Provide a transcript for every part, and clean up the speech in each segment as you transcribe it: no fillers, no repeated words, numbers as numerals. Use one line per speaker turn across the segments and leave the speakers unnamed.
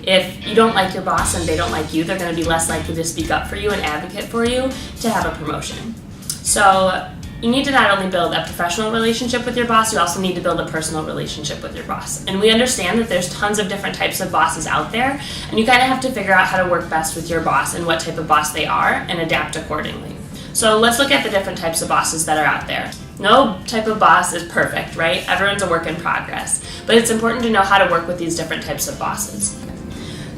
If you don't like your boss and they don't like you, they're going to be less likely to speak up for you and advocate for you to have a promotion. So you need to not only build a professional relationship with your boss, you also need to build a personal relationship with your boss. And we understand that there's tons of different types of bosses out there, and you kind of have to figure out how to work best with your boss and what type of boss they are and adapt accordingly. So let's look at the different types of bosses that are out there. No type of boss is perfect, right? Everyone's a work in progress. But it's important to know how to work with these different types of bosses.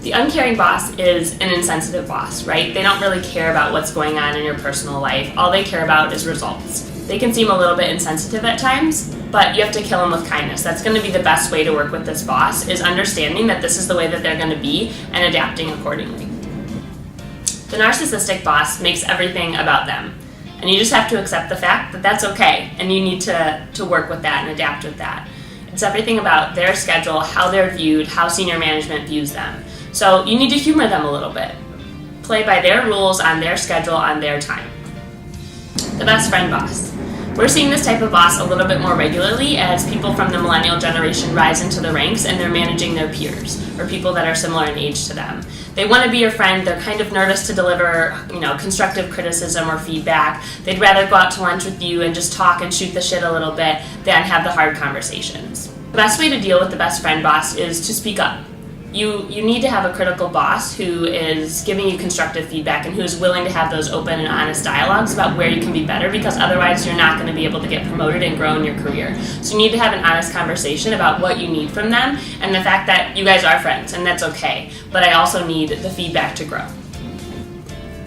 The uncaring boss is an insensitive boss, right? They don't really care about what's going on in your personal life. All they care about is results. They can seem a little bit insensitive at times, but you have to kill them with kindness. That's going to be the best way to work with this boss, is understanding that this is the way that they're going to be and adapting accordingly. The narcissistic boss makes everything about them, and you just have to accept the fact that that's okay, and you need to work with that and adapt with that. It's everything about their schedule, how they're viewed, how senior management views them. So you need to humor them a little bit. Play by their rules, on their schedule, on their time. The best friend boss. We're seeing this type of boss a little bit more regularly as people from the millennial generation rise into the ranks and they're managing their peers or people that are similar in age to them. They want to be your friend. They're kind of nervous to deliver, constructive criticism or feedback. They'd rather go out to lunch with you and just talk and shoot the shit a little bit than have the hard conversations. The best way to deal with the best friend boss is to speak up. You need to have a critical boss who is giving you constructive feedback and who is willing to have those open and honest dialogues about where you can be better, because otherwise you're not going to be able to get promoted and grow in your career. So you need to have an honest conversation about what you need from them and the fact that you guys are friends, and that's okay. But I also need the feedback to grow.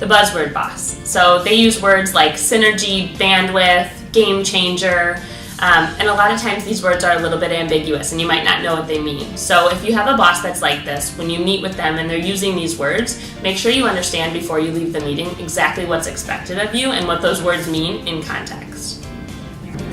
The Buzzword Boss. So they use words like synergy, bandwidth, game changer, and a lot of times these words are a little bit ambiguous and you might not know what they mean. So if you have a boss that's like this, when you meet with them and they're using these words, make sure you understand before you leave the meeting exactly what's expected of you and what those words mean in context.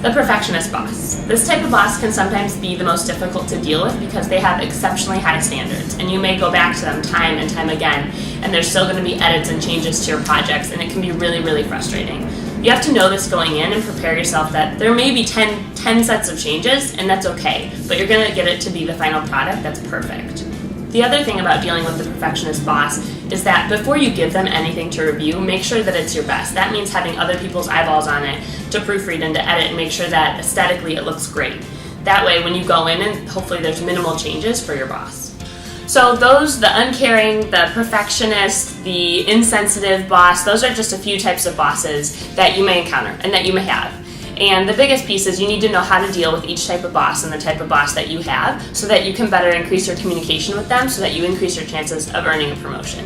The Perfectionist Boss. This type of boss can sometimes be the most difficult to deal with because they have exceptionally high standards, and you may go back to them time and time again and there's still going to be edits and changes to your projects, and it can be really, really frustrating. You have to know this going in and prepare yourself that there may be 10 sets of changes, and that's okay, but you're going to get it to be the final product that's perfect. The other thing about dealing with the perfectionist boss is that before you give them anything to review, make sure that it's your best. That means having other people's eyeballs on it to proofread and to edit and make sure that aesthetically it looks great. That way when you go in, and hopefully there's minimal changes for your boss. So those, the uncaring, the perfectionist, the insensitive boss, those are just a few types of bosses that you may encounter and that you may have. And the biggest piece is you need to know how to deal with each type of boss and the type of boss that you have so that you can better increase your communication with them so that you increase your chances of earning a promotion.